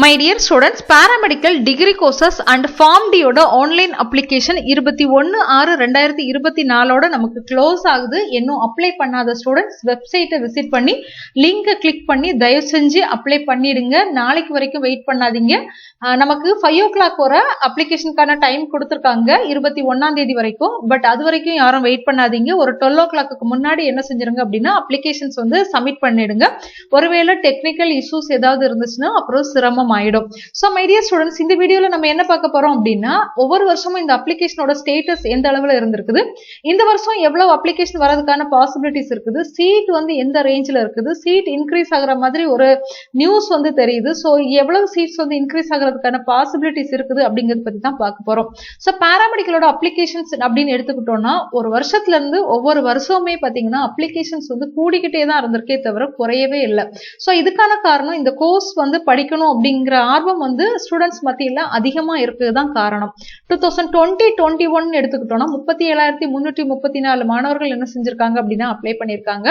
My dear students, paramedical degree courses and Form D ஓட online application 21/6/2024 ஓட நமக்கு close ஆகுது. இன்னும் அப்ளை பண்ணாத ஸ்டூடெண்ட்ஸ் வெப்சைட்டை விசிட் பண்ணி லிங்கை கிளிக் பண்ணி தயவு செஞ்சு அப்ளை பண்ணிடுங்க. நாளைக்கு வரைக்கும் வெயிட் பண்ணாதீங்க. நமக்கு 5 o'clock வரை அப்ளிகேஷனுக்கான டைம் கொடுத்துருக்காங்க 21ஆம் தேதி வரைக்கும். பட் அது வரைக்கும் யாரும் வெயிட் பண்ணாதீங்க. ஒரு 12 o'clock முன்னாடி என்ன செஞ்சிருங்க அப்படின்னா அப்ளிகேஷன்ஸ் சப்மிட் பண்ணிடுங்க. ஒருவேளை டெக்னிக்கல் இஷ்யூஸ் ஏதாவது இருந்துச்சுன்னா அப்புறம் சிரமம் ஆயிடும். சோ மை டியர் ஸ்டூடெண்ட்ஸ், இந்த வீடியோல நம்ம என்ன பார்க்க போறோம் அப்படின்னா ஒவ்வொரு வருஷமும் இந்த அப்ளிகேஷனோட ஸ்டேட்டஸ் எந்த அளவுல இருந்திருக்குது, இந்த வருஷம் எவ்வளவு அப்ளிகேஷன் வரதுக்கான பாசிபிலிட்டிஸ் இருக்குது, சீட் எந்த ரேஞ்சில் இருக்குது, சீட் இன்க்ரீஸ் ஆகுற மாதிரி ஒரு நியூஸ் தெரியுது. சோ எவ்வளவு சீட்ஸ் இன்க்ரீஸ் ஆகிறதுக்கான பாசிபிலிட்டிஸ் இருக்குது அப்படிங்கறத பத்தி தான் பார்க்க போறோம். சோ பாராமெடிக்கலோட அப்ளிகேஷன்ஸ் அப்படின்னு எடுத்துக்கிட்டோம்னா ஒரு வருஷத்துல இருந்து ஒவ்வொரு வருஷமுமே பாத்தீங்கன்னா அப்ளிகேஷன்ஸ் கூடிக்கிட்டே தான் இருந்திருக்கே தவிர குறையவே இல்லை. சோ இதுக்கான காரணம் இந்த கோர்ஸ் படிக்கணும் அப்படிங்கிற ஆர்வம் ஸ்டூடெண்ட்ஸ் மத்தியில அதிகமா இருக்குதான் காரணம். 2020-21 எடுத்துக்கிட்டோம்னா 37,334 மாணவர்கள் என்ன செஞ்சிருக்காங்க அப்படின்னா அப்ளை பண்ணிருக்காங்க.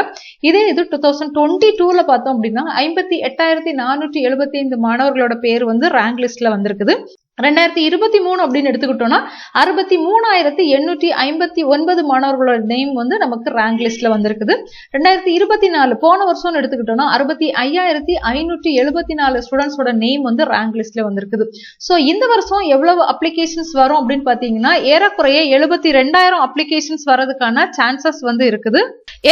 இதே இது 2022ல பார்த்தோம் அப்படின்னா 58,475 மாணவர்களோட பேர் ரேங்க் லிஸ்ட்ல வந்திருக்குது. 2023 அப்படின்னு எடுத்துக்கிட்டோம்னா 63,859 மாணவர்களோட நேம் நமக்கு ரேங்க் லிஸ்ட்ல வந்திருக்குது. 2024 போன வருஷம் எடுத்துக்கிட்டோம்னா 65,574 ஸ்டூடெண்ட்ஸோட நேம் ரேங்க் லிஸ்ட்ல வந்திருக்குது. சோ இந்த வருஷம் எவ்வளவு அப்ளிகேஷன்ஸ் வரும் அப்படின்னு பாத்தீங்கன்னா ஏறக்குறைய 72,000 அப்ளிகேஷன்ஸ் வரதுக்கான சான்சஸ் இருக்குது.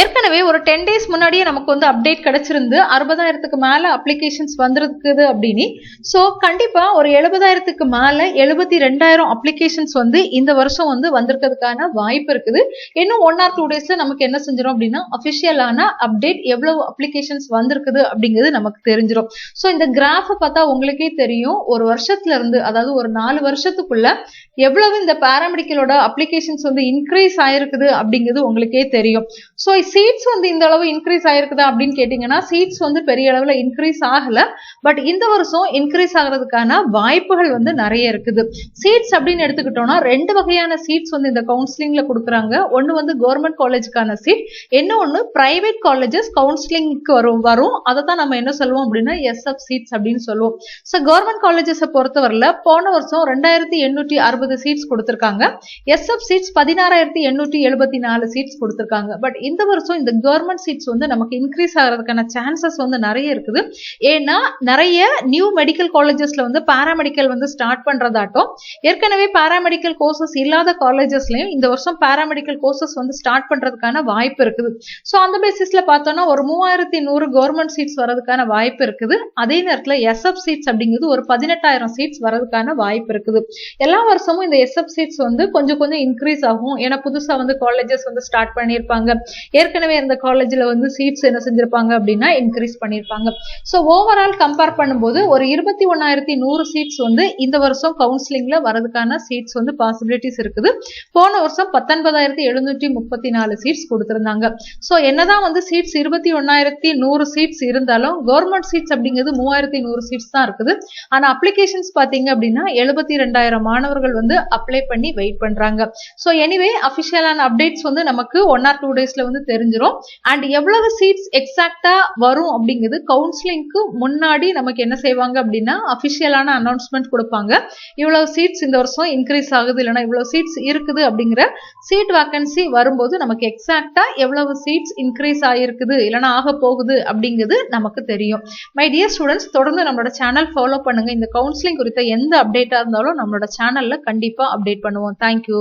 ஏற்கனவே ஒரு 10 days முன்னாடியே நமக்கு அப்டேட் கிடைச்சிருந்து 60,000க்கு மேல அப்ளிகேஷன்ஸ் வந்திருக்குது அப்படின்னு. சோ கண்டிப்பா ஒரு 70,000க்கு மேல 72,000 அப்ளிகேஷன்ஸ் இந்த வருஷம் வந்திருக்கிறதுக்கான வாய்ப்பு இருக்குது. இன்னும் 1 or 2 daysல நமக்கு என்ன செஞ்சிடும் அப்படின்னா அபிஷியலான அப்டேட் எவ்வளவு அப்ளிகேஷன்ஸ் வந்திருக்குது அப்படிங்கிறது நமக்கு தெரிஞ்சிடும். சோ இந்த கிராஃப் பார்த்தா உங்களுக்கே தெரியும் ஒரு வருஷத்துல இருந்து, அதாவது ஒரு 4 வருஷத்துக்குள்ள எவ்வளவு இந்த பாராமெடிக்கலோட அப்ளிகேஷன்ஸ் இன்க்ரீஸ் ஆயிருக்குது அப்படிங்கிறது உங்களுக்கே தெரியும். சோ சீட்ஸ் இந்த அளவு இன்க்ரீஸ் ஆயிருக்குதா அப்படின்னு கேட்டீங்கன்னா சீட்ஸ் பெரிய அளவுல இன்க்ரீஸ் ஆகல. பட் இந்த வருஷம் இன்க்ரீஸ் ஆகிறதுக்கான வாய்ப்புகள் நிறைய இருக்குது. சீட்ஸ் அப்படின்னு எடுத்துக்கிட்டோம்னா 2 வகையான சீட்ஸ் இந்த கவுன்சிலிங்ல கொடுக்குறாங்க. ஒன்னு கவர்மெண்ட் காலேஜுக்கான சீட், இன்னொன்னு பிரைவேட் காலேஜஸ் கவுன்சிலிங்க்கு வரும். அதை தான் நம்ம என்ன சொல்லுவோம் அப்படின்னா SF சீட்ஸ் அப்படின்னு சொல்லுவோம். சோ கவர்மெண்ட் காலேஜஸ் பொறுத்தவரையில போன வருஷம் 2,860 சீட்ஸ் கொடுத்திருக்காங்க. SF சீட்ஸ் 16,874 சீட்ஸ் கொடுத்திருக்காங்க. பட் இந்த வருஷம் இந்த கவர்மெண்ட் சீட்ஸ் நமக்கு இன்க்ரீஸ் ஆகிறதுக்கான சான்சஸ் நிறைய இருக்குது. ஏன்னா நிறைய நியூ மெடிக்கல் காலேஜஸ்ல பாராமெடிக்கல் ஸ்டார்ட் பண்றதாட்டும் ஏற்கனவே பாராமெடிக்கல் கோர்சஸ் இல்லாத காலேஜஸ்லயும் இந்த வருஷம் பாராமெடிக்கல் கோர்சஸ் ஸ்டார்ட் பண்றதுக்கான வாய்ப்பு இருக்குது. சோ அந்த பேசிஸ்ல பார்த்தோம்னா ஒரு 3,100 கவர்மெண்ட் சீட்ஸ் வரதுக்கான வாய்ப்பு இருக்குது. அதே நேரத்துல SF சீட்ஸ் அப்படிங்கிறது ஒரு 18,000 சீட்ஸ் வரதுக்கான வாய்ப்பு இருக்குது. எல்லா வருஷமும் இந்த SF சீட்ஸ் கொஞ்சம் கொஞ்சம் இன்க்ரீஸ் ஆகும். ஏன்னா புதுசா காலேஜஸ் ஸ்டார்ட் பண்ணிருப்பாங்க. ஏற்கனவே இந்த காலேஜ்ல சீட்ஸ் என்ன செஞ்சிருப்பாங்க அப்படின்னா இன்க்ரீஸ் பண்ணிருப்பாங்க. சோ ஓவரால் கம்பேர் பண்ணும்போது ஒரு 21,100 சீட்ஸ் இந்த வருஷம் கவுன்சிலிங்ல வரதுக்கான சீட்ஸ் பாசிபிலிட்டிஸ் இருக்குது. போன வருஷம் 19,734 சீட்ஸ் கொடுத்திருந்தாங்க. சோ என்னதான் சீட்ஸ் 21,100 சீட்ஸ் இருந்தாலும் கவர்மெண்ட் சீட்ஸ் அப்படிங்கிறது 3,100 சீட்ஸ் தான் இருக்குது. ஆனா அப்ளிகேஷன்ஸ் பாத்தீங்க அப்படின்னா 72,000 மாணவர்கள் அப்ளை பண்ணி வெயிட் பண்றாங்க. சோ எனிவே அபிஷியலான அப்டேட்ஸ் நமக்கு 1 or 2 daysல தெரிஞ்சிரும். அண்ட் எவ்வளவு சீட்ஸ் எக்ஸாக்டா வரும் அப்படிங்கிறது கவுன்சிலிங்க்கு முன்னாடி நமக்கு என்ன செய்வாங்க அப்படின்னா அபிஷியலான அனௌன்ஸ்மெண்ட் கொடுப்பாங்க. இவ்வளவு சீட்ஸ் இந்த வருஷம் இன்க்ரீஸ் ஆகுது, இல்லைன்னா இவ்வளவு சீட்ஸ் இருக்குது அப்படிங்கிற சீட் வேகன்சி வரும்போது நமக்கு எக்ஸாக்டா எவ்வளவு சீட்ஸ் இன்க்ரீஸ் ஆகிருக்குது இல்லைன்னா ஆக போகுது அப்படிங்கிறது நமக்கு தெரியும். மை டியர் ஸ்டூடெண்ட்ஸ், தொடர்ந்து நம்மளோட சேனல் ஃபாலோ பண்ணுங்க. இந்த கவுன்சிலிங் குறித்த எந்த அப்டேட்டா இருந்தாலும் நம்மளோட சேனல்ல கண்டிப்பா அப்டேட் பண்ணுவோம். தேங்க்யூ.